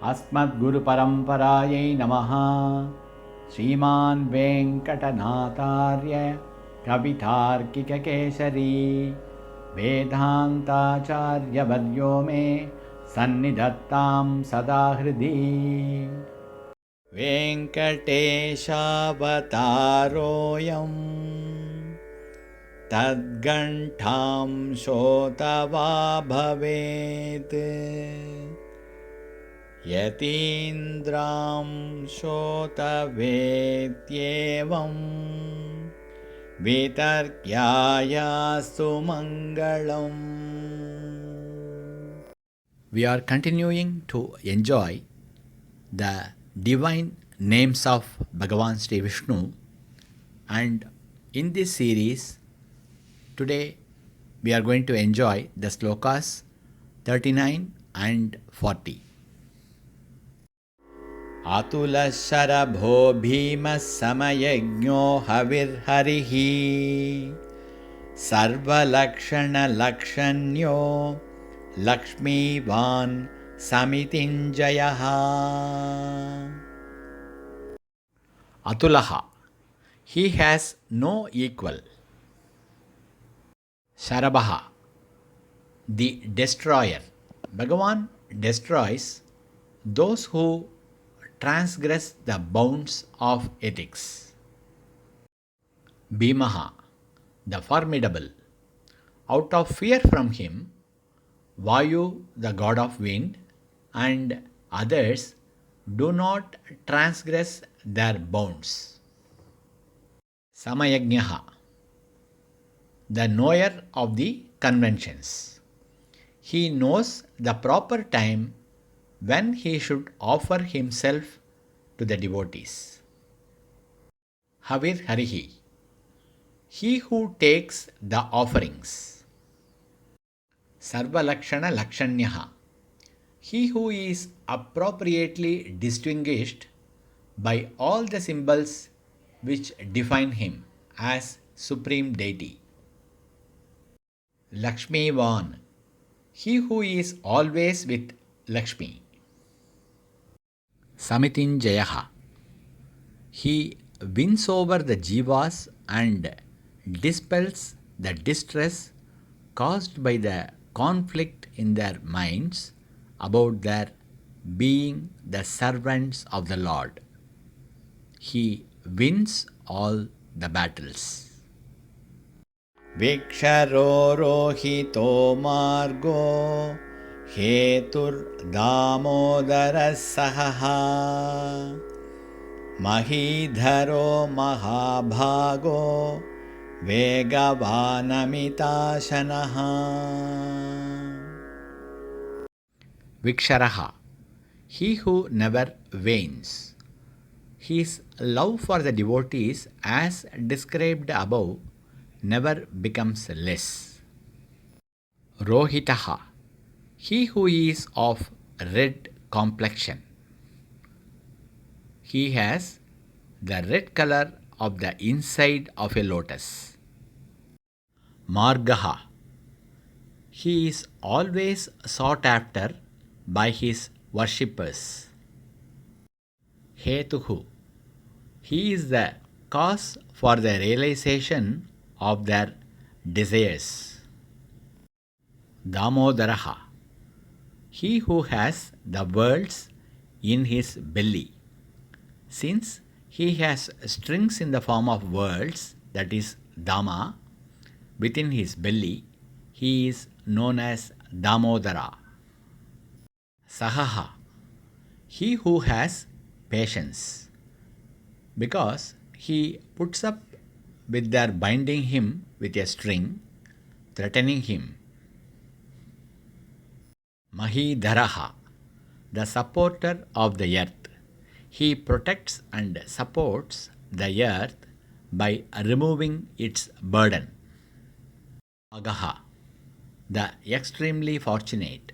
अस्मद्गुरुपरम्परायै नमः। श्रीमान् वेङ्कटनाथार्य कवितार्किककेसरी वेदान्ताचार्यवर्यो मे सन्निधत्तां सदा हृदि। वेङ्कटेशावतारोऽयं तद्घण्टां श्रोतवा भवेत् यतीन्द्रां श्रोतवेत्येवं वितर्क्यायास्तु मङ्गलम्. We are continuing to enjoy the divine names of Bhagavan Sri Vishnu, and in this series today we are going to enjoy the slokas 39 and 40. Atula Sharabho Bhima Samayajño Havirharihi Sarva Lakshana Lakshanyo Lakshmivan Samitinjayaha. Atulaha, he has no equal. Sharabaha, the destroyer. Bhagavan destroys those who transgress the bounds of ethics. Bhimaha, the formidable. Out of fear from him, Vayu, the god of wind, and others do not transgress their bounds. Samayajñaha, the knower of the conventions. He knows the proper time when he should offer himself to the devotees. Havir Harihi, he who takes the offerings. Sarva Lakshana Lakshanyaha, he who is appropriately distinguished by all the symbols which define him as supreme deity. Lakshmivan, he who is always with Lakshmi. Samitinjayaha, he wins over the jivas and dispels the distress caused by the conflict in their minds about their being the servants of the Lord. He wins all the battles. Viksharo rohito margo hetur damodara sahaha mahidharo mahabhago vegavanamitasanaha. Viksharaha, he who never wanes. His love for the devotees, as described above, never becomes less. Rohitaha, he who is of red complexion. He has the red color of the inside of a lotus. Margaha, he is always sought after by his worshippers. Hetuhu, he is the cause for the realization of their desires. Damodaraha, he who has the worlds in his belly. Since he has strings in the form of worlds, that is Dama, within his belly, he is known as Damodara. Sahaha, he who has patience, because he puts up with their binding him with a string, threatening him. Mahidharaha, the supporter of the earth. He protects and supports the earth by removing its burden. Agaha, the extremely fortunate.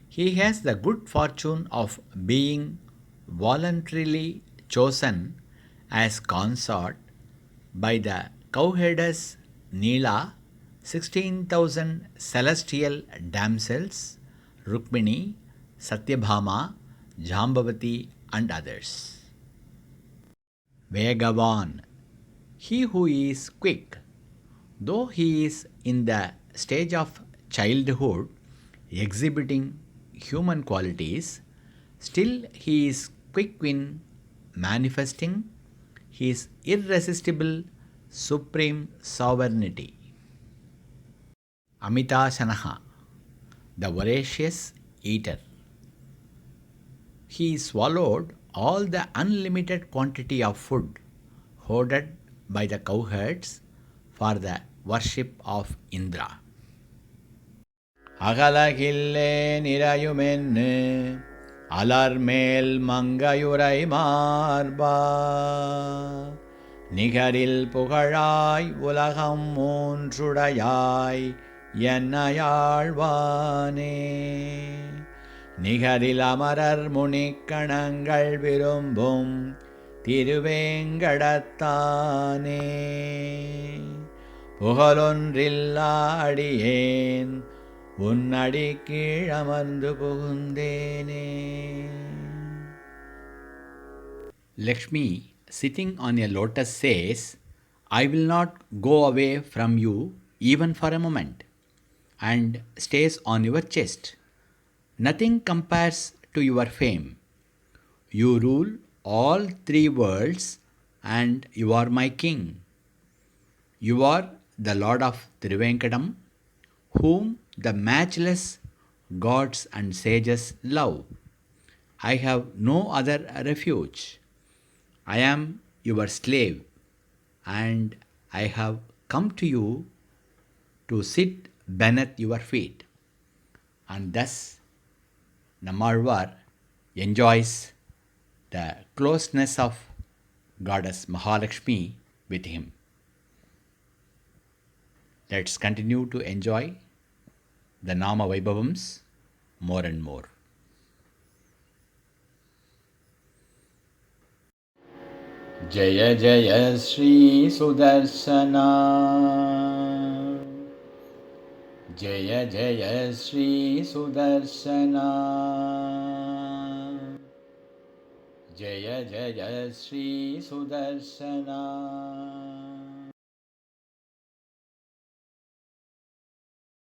He has the good fortune of being voluntarily chosen as consort by the cowheadess Neela, 16,000 celestial damsels, Rukmini, Satyabhama, Jambavati and others. Vegavan, he who is quick, though he is in the stage of childhood exhibiting human qualities, still he is quick in manifesting his irresistible supreme sovereignty. Amitasanaha, the voracious eater. He swallowed all the unlimited quantity of food hoarded by the cowherds for the worship of Indra. அகலகில்லே நிறையுமென்னு Alarmel மங்கையுரை மார்பா நிகரில் புகழாய் உலகம் மூன்றுடையாய் என்னையாழ்வானே நிகரில் அமரர் முனிக்கணங்கள் விரும்பும் திருவேங்கடத்தானே புகழொன்றில்லா அடியேன் உன்னடி கீழமர்ந்து புகுந்தேனே. Lakshmi, sitting on a lotus, says, I will not go away from you even for a moment, and stays on your chest. Nothing compares to your fame. You rule all three worlds, and you are my king. You are the Lord of Trivenkadam, whom the matchless gods and sages love. I have no other refuge. I am your slave, and I have come to you to sit beneath your feet. And thus, Nammalvar enjoys the closeness of Goddess Mahalakshmi with him. Let's continue to enjoy the Nama Vaibhavams more and more. Jaya Jaya Sri Sudarshana, Jaya Jaya Sri Sudarshana, Jaya Jaya Sri Sudarshana.